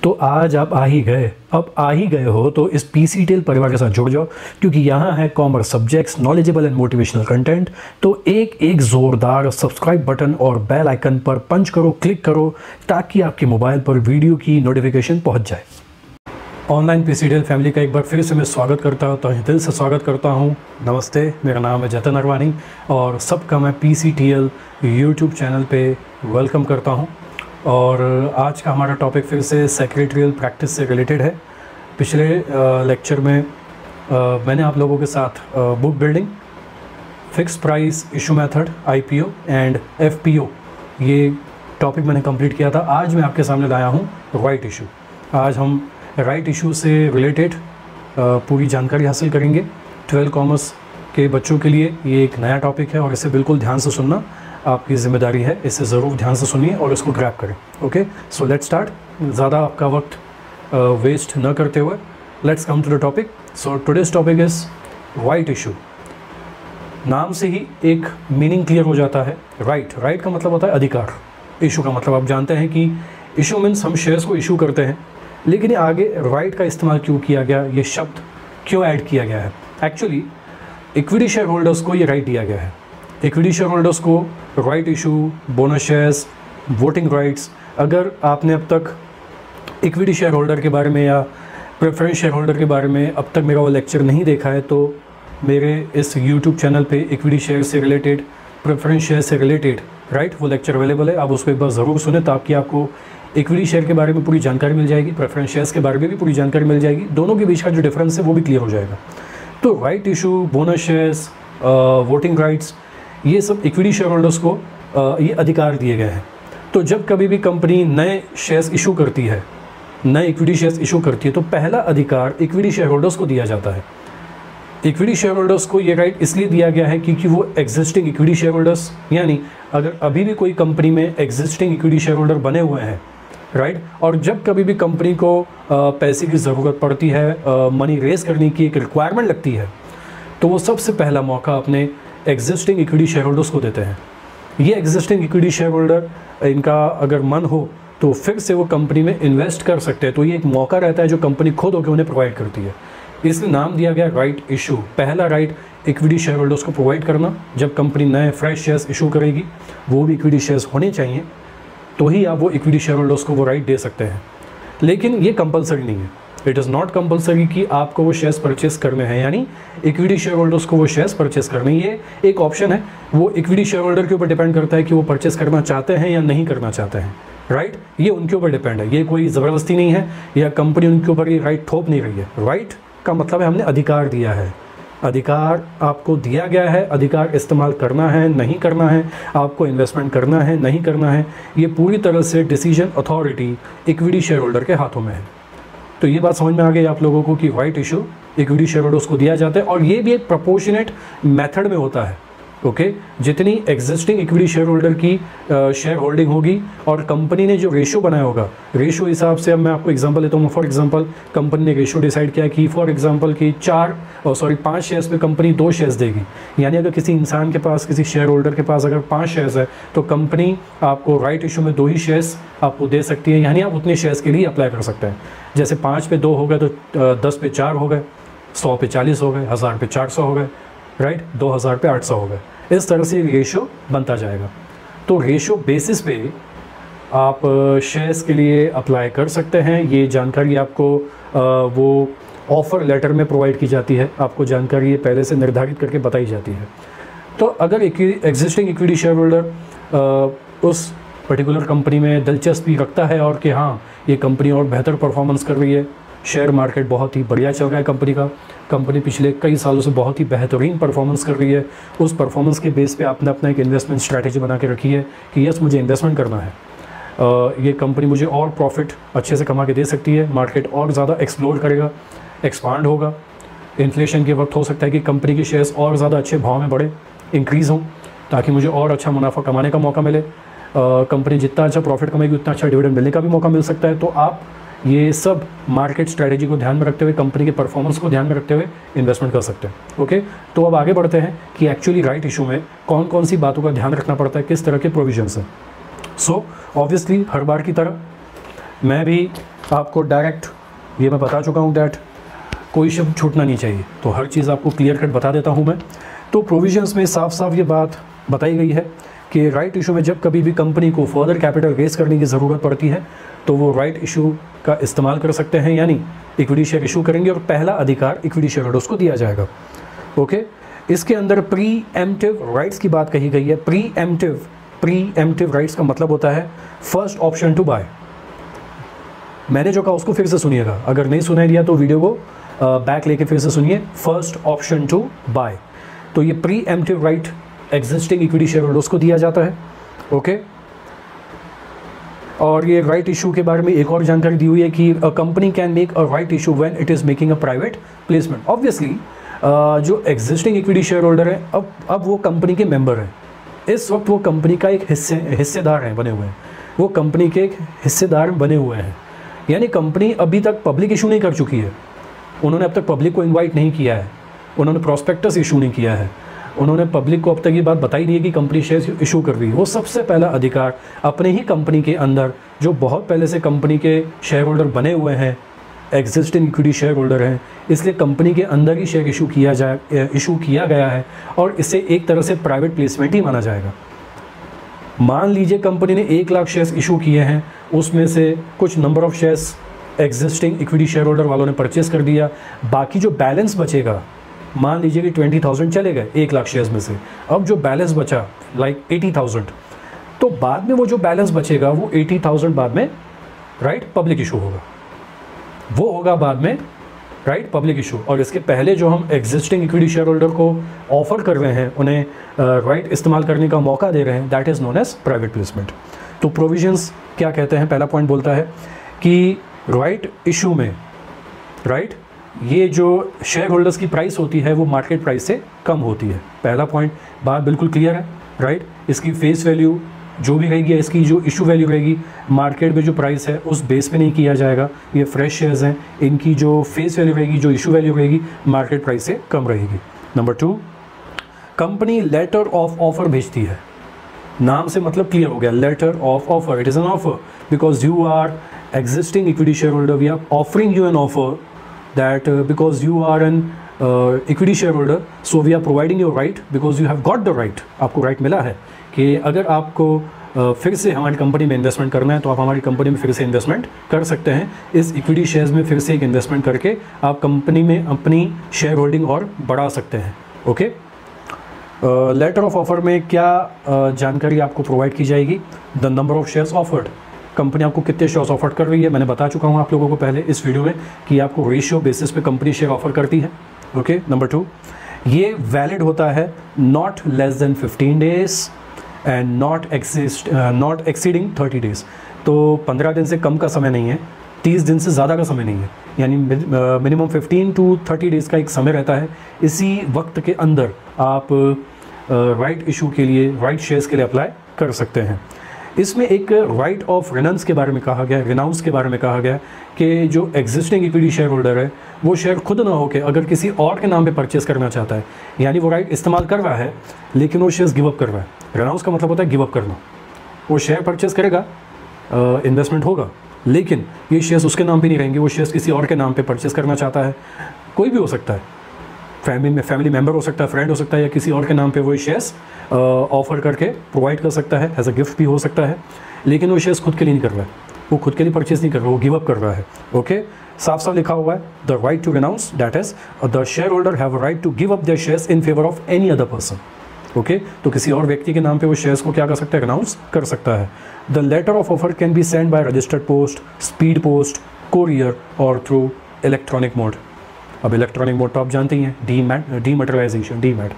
तो आज आप आ ही गए, अब आ ही गए हो तो इस पीसीटेल परिवार के साथ जुड़ जाओ, क्योंकि यहाँ है commerce subjects, knowledgeable and motivational content. तो एक ज़ोरदार सब्सक्राइब बटन और बेल आइकन पर पंच करो, क्लिक करो, ताकि आपके मोबाइल पर वीडियो की नोटिफिकेशन पहुँच जाए। ऑनलाइन पीसीटेल फैमिली का एक बार फिर से मैं स्वागत करता हूँ, तहे दिल से स्वागत करता हूँ। नमस्ते, मेरा नाम है जतन अरवानी और सबका मैं पीसीटीएल यूट्यूब चैनल पे वेलकम करता हूँ। और आज का हमारा टॉपिक फिर से सेक्रेटरियल प्रैक्टिस से रिलेटेड है। पिछले लेक्चर में मैंने आप लोगों के साथ book building, fix price issue method, IPO and FPO, ये टॉपिक मैंने कंप्लीट किया था। आज मैं आपके सामने लाया हूँ राइट इशू। आज हम राइट इशू से रिलेटेड पूरी जानकारी हासिल करेंगे। 12 कॉमर्स के बच्चों के लिए ये एक नया टॉपिक है और इसे बिल्कुल ध्यान से सुनना आपकी ज़िम्मेदारी है। इसे ज़रूर ध्यान से सुनिए और इसको ग्रैब करें। Okay, so let's start. ज़्यादा आपका वक्त वेस्ट न करते हुए let's come to the topic. So today's topic is right issue. नाम से ही एक मीनिंग क्लियर हो जाता है। राइट का मतलब होता है अधिकार। इशू का मतलब आप जानते हैं कि इशू मीन्स हम शेयर्स को इशू करते हैं, लेकिन आगे राइट का इस्तेमाल क्यों किया गया, ये शब्द क्यों ऐड किया गया है? एक्चुअली इक्विटी शेयर होल्डर्स को ये राइट दिया गया है। इक्विटी शेयर होल्डर्स को right issue, bonus shares, voting rights. अगर आपने अब तक इक्विटी शेयर होल्डर के बारे में या प्रेफरेंस शेयर होल्डर के बारे में अब तक मेरा वो लेक्चर नहीं देखा है, तो मेरे इस यूट्यूब चैनल पे इक्विटी शेयर से रिलेटेड, प्रेफरेंस शेयर से रिलेटेड वो लेक्चर अवेलेबल है। आप उसको एक बार ज़रूर सुने, ताकि आपको इक्विटी शेयर के बारे में पूरी जानकारी मिल जाएगी, प्रेफरेंस शेयर्स के बारे में भी पूरी जानकारी मिल जाएगी। दोनों के बीच का जो डिफरेंस है वो भी क्लियर हो जाएगा। तो right issue, bonus shares, voting rights, ये सब इक्विटी शेयर होल्डर्स को ये अधिकार दिए गए हैं। तो जब कभी भी कंपनी नए शेयर्स इशू करती है, नए इक्विटी शेयर्स इशू करती है, तो पहला अधिकार इक्विटी शेयर होल्डर्स को दिया जाता है। इक्विटी शेयर होल्डर्स को ये राइट इसलिए दिया गया है क्योंकि वो एग्जिस्टिंग इक्विटी शेयर होल्डर्स, यानी अगर अभी भी कोई कंपनी में एग्जिस्टिंग इक्विटी शेयर होल्डर बने हुए हैं, और जब कभी भी कंपनी को पैसे की ज़रूरत पड़ती है, मनी रेज करने की एक रिक्वायरमेंट लगती है, तो वो सबसे पहला मौका अपने एग्जिस्टिंग इक्विटी शेयर होल्डर्स को देते हैं। ये एग्जिस्टिंग इक्विटी शेयर होल्डर, इनका अगर मन हो तो फिर से वो कंपनी में इन्वेस्ट कर सकते हैं। तो ये एक मौका रहता है जो कंपनी खुद होकर उन्हें प्रोवाइड करती है। इसलिए नाम दिया गया राइट इशू। पहला राइट इक्विटी शेयर होल्डर्स को प्रोवाइड करना। जब कंपनी नए फ्रेश शेयर्स इशू करेगी, वो भी इक्विटी शेयर्स होने चाहिए, तो ही आप वो इक्विटी शेयर होल्डर्स को वो राइट दे सकते हैं। लेकिन ये कंपलसरी नहीं है। इट इज़ नॉट कंपलसरी कि आपको वो शेयर्स परचेस करने हैं, यानी इक्विटी शेयर होल्डर्स को वो शेयर्स परचेस करने। ये एक ऑप्शन है, वो इक्विटी शेयर होल्डर के ऊपर डिपेंड करता है कि वो परचेस करना चाहते हैं या नहीं करना चाहते हैं। ये उनके ऊपर डिपेंड है। ये कोई ज़बरदस्ती नहीं है या कंपनी उनके ऊपर ये राइट थोप नहीं रही है। राइट का मतलब है हमने अधिकार दिया है। अधिकार आपको दिया गया है, अधिकार इस्तेमाल करना है, नहीं करना है, आपको इन्वेस्टमेंट करना है, नहीं करना है, ये पूरी तरह से decision authority equity share holder के हाथों में है। तो ये बात समझ में आ गई आप लोगों को कि right issue equity share holders को दिया जाता है, और ये भी एक प्रोपोर्शनेट मेथड में होता है। ओके, जितनी एग्जिस्टिंग इक्विटी शेयर होल्डर की शेयर होल्डिंग होगी और कंपनी ने जो रेशियो बनाया होगा, रेशियो हिसाब से, अब मैं आपको एग्जांपल देता हूँ। फॉर एग्जांपल कंपनी ने रेशियो डिसाइड किया कि फॉर एग्जांपल कि 5 शेयर्स में कंपनी 2 शेयर्स देगी। यानी अगर किसी इंसान के पास, किसी शेयर होल्डर के पास अगर 5 शेयर्स है, तो कंपनी आपको राइट इशू में 2 ही शेयर्स आपको दे सकती है। यानी आप उतने शेयर्स के लिए अप्लाई कर सकते हैं। जैसे 5 पे 2 हो गए तो 10 पे 4 हो गए, 100 पे 40 हो गए, 1000 पे 400 हो गए, 2000 पे 800 हो गए। इस तरह से रेशियो बनता जाएगा। तो रेशियो बेसिस पे आप शेयर्स के लिए अप्लाई कर सकते हैं। ये जानकारी आपको वो ऑफ़र लेटर में प्रोवाइड की जाती है। आपको जानकारी ये पहले से निर्धारित करके बताई जाती है। तो अगर एग्जिस्टिंग इक्विटी शेयर होल्डर उस पर्टिकुलर कंपनी में दिलचस्पी रखता है और कि हाँ, ये कंपनी और बेहतर परफॉर्मेंस कर रही है, शेयर मार्केट बहुत ही बढ़िया चल रहा है कंपनी का, कंपनी पिछले कई सालों से बहुत ही बेहतरीन परफॉर्मेंस कर रही है, उस परफॉर्मेंस के बेस पे आपने अपना एक इन्वेस्टमेंट स्ट्रैटेजी बना के रखी है कि यस, मुझे इन्वेस्टमेंट करना है, ये कंपनी मुझे और प्रॉफिट अच्छे से कमा के दे सकती है, मार्केट और ज़्यादा एक्सप्लोर करेगा, एक्सपांड होगा। इन्फ्लेशन के वक्त हो सकता है कि कंपनी के शेयर्स और ज़्यादा अच्छे भाव में बढ़े, इंक्रीज़ हों, ताकि मुझे और अच्छा मुनाफा कमाने का मौका मिले। कंपनी जितना अच्छा प्रॉफिट कमाएगी उतना अच्छा डिविडेंड मिलने का भी मौका मिल सकता है। तो आप ये सब मार्केट स्ट्रेटेजी को ध्यान में रखते हुए, कंपनी के परफॉर्मेंस को ध्यान में रखते हुए इन्वेस्टमेंट कर सकते हैं। ओके, तो अब आगे बढ़ते हैं कि एक्चुअली राइट इशू में कौन कौन सी बातों का ध्यान रखना पड़ता है, किस तरह के प्रोविजंस हैं। सो ऑब्वियसली हर बार की तरह मैं भी आपको डायरेक्ट ये मैं बता चुका हूँ डैट कोई शब्द छूटना नहीं चाहिए, तो हर चीज़ आपको क्लियर कट बता देता हूँ मैं। तो प्रोविजंस में साफ साफ ये बात बताई गई है कि राइट इशू में जब कभी भी कंपनी को फर्दर कैपिटल रेज करने की ज़रूरत पड़ती है तो वो राइट इशू का इस्तेमाल कर सकते हैं, यानी इक्विटी शेयर इशू करेंगे और पहला अधिकार इक्विटी शेयर होल्डर्स को दिया जाएगा। ओके, इसके अंदर प्री एम्प्टिव राइट्स की बात कही गई है। प्री एम्प्टिव राइट्स का मतलब होता है फर्स्ट ऑप्शन टू बाय। मैंने जो कहा उसको फिर से सुनिएगा, अगर नहीं सुनाई दिया तो वीडियो को बैक लेके फिर से सुनिए। फर्स्ट ऑप्शन टू बाय, तो ये pre emptive right existing equity share holders को दिया जाता है। ओके, और ये राइट इशू के बारे में एक और जानकारी दी हुई है कि a company can make a right issue when it is making a private placement. Obviously जो एग्जिस्टिंग इक्विटी शेयर होल्डर है अब वो कंपनी के मेंबर हैं, इस वक्त वो कंपनी का एक हिस्सेदार हैं बने हुए हैं, वो कंपनी के एक हिस्सेदार बने हुए हैं। यानी कंपनी अभी तक पब्लिक इशू नहीं कर चुकी है, उन्होंने अब तक पब्लिक को इनवाइट नहीं किया है, उन्होंने प्रॉस्पेक्टस इशू नहीं किया है, उन्होंने पब्लिक को अब तक ये बात बताई नहीं है कि कंपनी शेयर इशू कर रही है। वो सबसे पहला अधिकार अपने ही कंपनी के अंदर, जो बहुत पहले से कंपनी के शेयर होल्डर बने हुए हैं, एग्जिस्टिंग इक्विटी शेयर होल्डर हैं, इसलिए कंपनी के अंदर ही शेयर इशू किया गया है और इसे एक तरह से प्राइवेट प्लेसमेंट ही माना जाएगा। मान लीजिए कंपनी ने 1 लाख शेयर्स इशू किए हैं, उसमें से कुछ number of shares existing equity share holder वालों ने परचेस कर दिया, बाकी जो बैलेंस बचेगा, मान लीजिए कि 20,000 चले गए 1 लाख शेयर्स में से, अब जो बैलेंस बचा लाइक 80,000, तो बाद में वो जो बैलेंस बचेगा वो 80,000 बाद में राइट पब्लिक इशू होगा, वो होगा बाद में राइट पब्लिक इशू। और इसके पहले जो हम एग्जिस्टिंग इक्विटी शेयर होल्डर को ऑफर कर रहे हैं, उन्हें राइट इस्तेमाल करने का मौका दे रहे हैं, that is known as private placement. तो प्रोविजंस क्या कहते हैं? पहला पॉइंट बोलता है कि राइट इशू में राइट ये जो शेयर होल्डर्स की प्राइस होती है वो मार्केट प्राइस से कम होती है। पहला पॉइंट, बात बिल्कुल क्लियर है राइट। इसकी फेस वैल्यू जो भी रहेगी, इसकी जो इशू वैल्यू रहेगी, मार्केट में जो प्राइस है उस बेस पे नहीं किया जाएगा। ये फ्रेश शेयर्स हैं, इनकी जो फेस वैल्यू रहेगी, जो इशू वैल्यू रहेगी, मार्केट प्राइस से कम रहेगी। Number 2, company letter of offer भेजती है। नाम से मतलब क्लियर हो गया, letter of offer, it is an offer because you are existing equity shareholder, we are offering you an offer that because you are an equity shareholder, so we are providing you right because you have got the right। आपको right मिला है कि अगर आपको फिर से हमारी company में इन्वेस्टमेंट करना है तो आप हमारी कंपनी में फिर से इन्वेस्टमेंट कर सकते हैं। इस इक्विटी शेयर्स में फिर से एक इन्वेस्टमेंट करके आप कंपनी में अपनी शेयर होल्डिंग और बढ़ा सकते हैं। ओके, लेटर ऑफ ऑफर में क्या जानकारी आपको प्रोवाइड की जाएगी? The number of shares offered, company आपको कितने शेयर्स ऑफर कर रही है। मैंने बता चुका हूँ आप लोगों को पहले इस वीडियो में कि आपको रेशियो बेसिस पे कंपनी शेयर ऑफर करती है। ओके, नंबर 2, ये वैलिड होता है not less than 15 days and not exceeding 30 days. तो 15 दिन से कम का समय नहीं है, 30 दिन से ज़्यादा का समय नहीं है, यानी मिनिमम 15 to 30 डेज़ का एक समय रहता है। इसी वक्त के अंदर आप राइट इशू के लिए, राइट शेयर्स के लिए अप्लाई कर सकते हैं। इसमें एक राइट ऑफ रिनाउंस के बारे में कहा गया है, कि जो एग्जिस्टिंग इक्विटी शेयर होल्डर है वो शेयर खुद ना होकर अगर किसी और के नाम पे परचेस करना चाहता है, यानी वो राइट इस्तेमाल कर रहा है लेकिन वो शेयर्स गिव अप कर रहा है। रिनाउंस का मतलब होता है गिव अप करना। वो शेयर परचेस करेगा, इन्वेस्टमेंट होगा, लेकिन ये शेयर्स उसके नाम पे नहीं रहेंगे, वो शेयर्स किसी और के नाम पे परचेस करना चाहता है। कोई भी हो सकता है, फैमिली मेम्बर हो सकता है, फ्रेंड हो सकता है, या किसी और के नाम पे वो शेयर्स ऑफर करके प्रोवाइड कर सकता है, एज अ गिफ्ट भी हो सकता है, लेकिन वो शेयर्स खुद के लिए नहीं कर रहा है, वो खुद के लिए परचेस नहीं कर रहा है, वो गिव अप कर रहा है। ओके, साफ साफ लिखा हुआ है the right to renounce, that is the shareholder have a right to give up their shares in favour of any other person. Okay, तो किसी और व्यक्ति के नाम पे वो शेयर्स को क्या कर सकता है? रिनाउंस कर सकता है। The letter of offer can be send by registered post, speed post, courier और थ्रू इलेक्ट्रॉनिक मोड। अब इलेक्ट्रॉनिक मोड तो आप जानते ही हैं, डीमैटेरियलाइजेशन, डीमैट।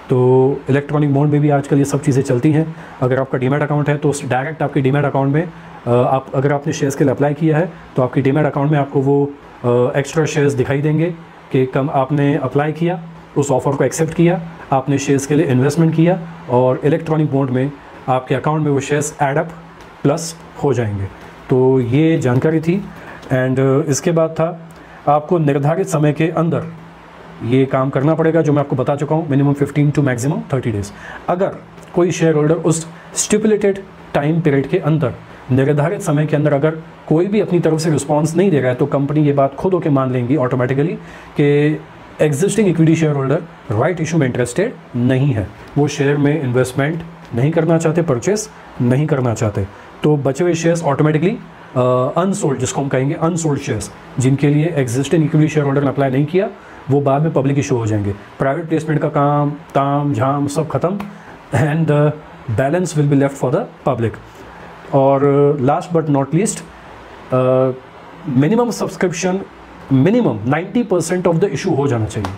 तो इलेक्ट्रॉनिक मोड में भी आजकल ये सब चीज़ें चलती हैं। अगर आपका डीमैट अकाउंट है तो डायरेक्ट आपके डीमैट अकाउंट में अगर आपने शेयर्स के लिए अप्लाई किया है तो आपके डीमैट अकाउंट में आपको वो एक्स्ट्रा शेयर्स दिखाई देंगे कि कम आपने अप्लाई किया, उस ऑफ़र को एक्सेप्ट किया, आपने शेयर्स के लिए इन्वेस्टमेंट किया, और इलेक्ट्रॉनिक मोड में आपके अकाउंट में वो शेयर्स एड अप प्लस हो जाएंगे। तो ये जानकारी थी। एंड इसके बाद था आपको निर्धारित समय के अंदर ये काम करना पड़ेगा, जो मैं आपको बता चुका हूँ, मिनिमम 15 to मैक्सिमम 30 डेज़। अगर कोई शेयर होल्डर उस स्टिपुलेटेड टाइम पीरियड के अंदर निर्धारित समय के अंदर अगर कोई भी अपनी तरफ से रिस्पॉन्स नहीं दे रहा है तो कंपनी ये बात खुद होकर मान लेंगी ऑटोमेटिकली कि existing equity share holder right issue में इंटरेस्टेड नहीं है, वो शेयर में इन्वेस्टमेंट नहीं करना चाहते, परचेस नहीं करना चाहते। तो बचे हुए शेयर्स ऑटोमेटिकली अनसोल्ड, जिसको हम कहेंगे अनसोल्ड शेयर्स, जिनके लिए एग्जिस्टिंग इक्विटी शेयर होल्डर ने अप्लाई नहीं किया, वो बाद में पब्लिक इशू हो जाएंगे। प्राइवेट प्लेसमेंट का काम ताम झाम सब खत्म and balance will be left for the public. और last but not least, minimum subscription minimum 90% of the issue हो जाना चाहिए,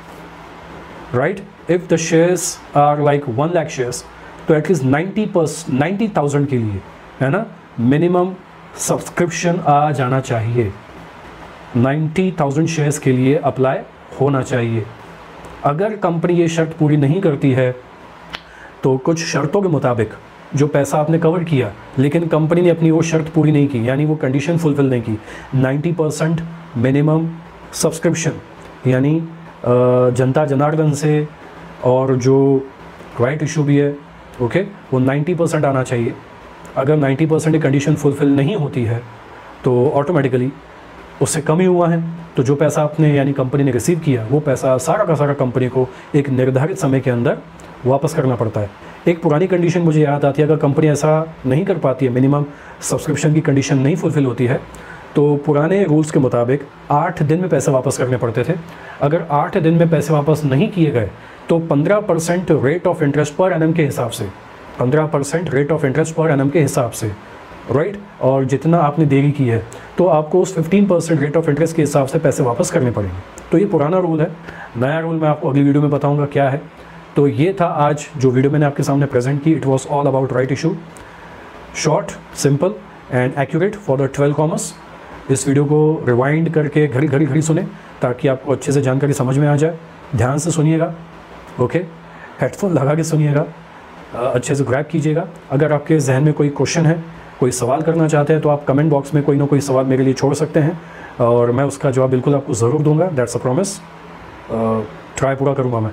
right. If the shares are like 1 lakh shares तो एटलीस्ट 90,000 के लिए, है ना, मिनिमम सब्सक्रिप्शन आ जाना चाहिए। 90,000 शेयर्स के लिए अप्लाई होना चाहिए। अगर कंपनी ये शर्त पूरी नहीं करती है तो कुछ शर्तों के मुताबिक जो पैसा आपने कवर किया लेकिन कंपनी ने अपनी वो शर्त पूरी नहीं की, यानी वो कंडीशन फुलफिल नहीं की, 90% मिनिमम सब्सक्रिप्शन, यानी जनता जनार्दन से और जो राइट इशू भी है, ओके, वो 90% आना चाहिए। अगर 90% कंडीशन फुलफिल नहीं होती है तो ऑटोमेटिकली उससे कम ही हुआ है, तो जो पैसा आपने यानी कंपनी ने रिसीव किया वो पैसा सारा का सारा कंपनी को एक निर्धारित समय के अंदर वापस करना पड़ता है। एक पुरानी कंडीशन मुझे याद आती है, अगर कंपनी ऐसा नहीं कर पाती है, मिनिमम सब्सक्रिप्शन की कंडीशन नहीं फुलफिल होती है, तो पुराने रूल्स के मुताबिक 8 दिन में पैसे वापस करने पड़ते थे। अगर 8 दिन में पैसे वापस नहीं किए गए तो 15% rate of interest per annum के हिसाब से, 15% rate of interest per annum के हिसाब से, राइट। और जितना आपने देरी की है तो आपको उस 15% रेट ऑफ इंटरेस्ट के हिसाब से पैसे वापस करने पड़ेंगे। तो ये पुराना रूल है। नया रूल मैं आपको अगली वीडियो में बताऊंगा क्या है। तो ये था आज जो वीडियो मैंने आपके सामने प्रेजेंट की। It was all about right issue, short, simple and accurate for the 12 commerce. इस वीडियो को रिवाइंड करके घड़ी सुने ताकि आपको अच्छे से जानकारी समझ में आ जाए। ध्यान से सुनिएगा, ओके, हेडफोन लगा के सुनिएगा, अच्छे से ग्रैब कीजिएगा। अगर आपके जहन में कोई क्वेश्चन है, कोई सवाल करना चाहते हैं तो आप कमेंट बॉक्स में कोई ना कोई सवाल मेरे लिए छोड़ सकते हैं और मैं उसका जवाब बिल्कुल आपको ज़रूर दूंगा। That's a promise. ट्राई पूरा करूँगा मैं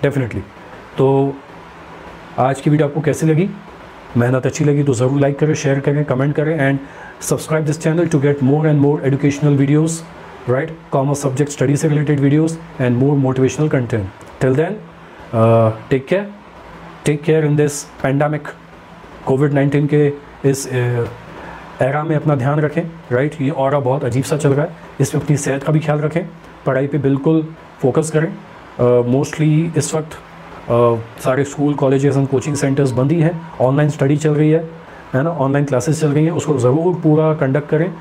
डेफिनेटली। तो आज की वीडियो आपको कैसी लगी? मेहनत अच्छी लगी तो ज़रूर लाइक करें, शेयर करें, कमेंट करें and subscribe this channel to get more and more educational videos, right, commerce subject study से related videos and more motivational content. Till then take care in this pandemic, कोविड-19 के इस era में अपना ध्यान रखें, राइट। ये ऑरा बहुत अजीब सा चल रहा है, इसमें अपनी सेहत का भी ख्याल रखें, पढ़ाई पे बिल्कुल फोकस करें। मोस्टली इस वक्त सारे school, colleges and coaching centres बंद ही हैं, ऑनलाइन स्टडी चल रही है ना, ऑनलाइन क्लासेस चल रही हैं, उसको ज़रूर पूरा कंडक्ट करें।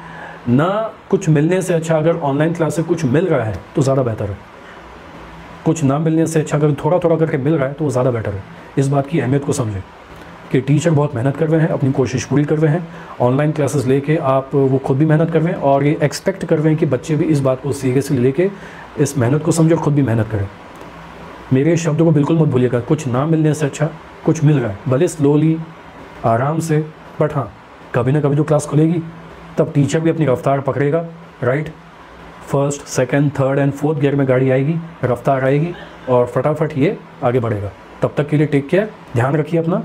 ना कुछ मिलने से अच्छा अगर ऑनलाइन क्लास से कुछ मिल रहा है तो ज़्यादा बेहतर है। कुछ ना मिलने से अच्छा अगर थोड़ा थोड़ा करके मिल रहा है तो वो ज़्यादा बेटर है। इस बात की अहमियत को समझें कि टीचर बहुत मेहनत कर रहे हैं, अपनी कोशिश पूरी कर रहे हैं, ऑनलाइन क्लासेस लेके आप वो खुद भी मेहनत कर रहे हैं और ये एक्सपेक्ट कर रहे हैं कि बच्चे भी इस बात को सीरियसली लेके इस मेहनत को समझे और ख़ुद भी मेहनत करें। मेरे शब्दों को बिल्कुल मत भूलिएगा, कुछ ना मिलने से अच्छा कुछ मिल रहा है, भले स्लोली, आराम से, बट हाँ, कभी ना कभी तो क्लास खुलेगी, तब टीचर भी अपनी रफ्तार पकड़ेगा, right. First, second, third and fourth gear में गाड़ी आएगी, रफ्तार आएगी और फटाफट ये आगे बढ़ेगा। तब तक के लिए टेक केयर, ध्यान रखिए अपना,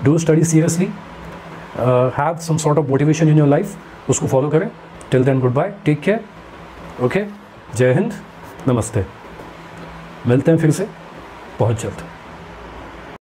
do study seriously, have some sort of motivation in your life, उसको फॉलो करें। Till then goodbye, take care, okay, जय हिंद, नमस्ते। मिलते हैं फिर से बहुत जल्द।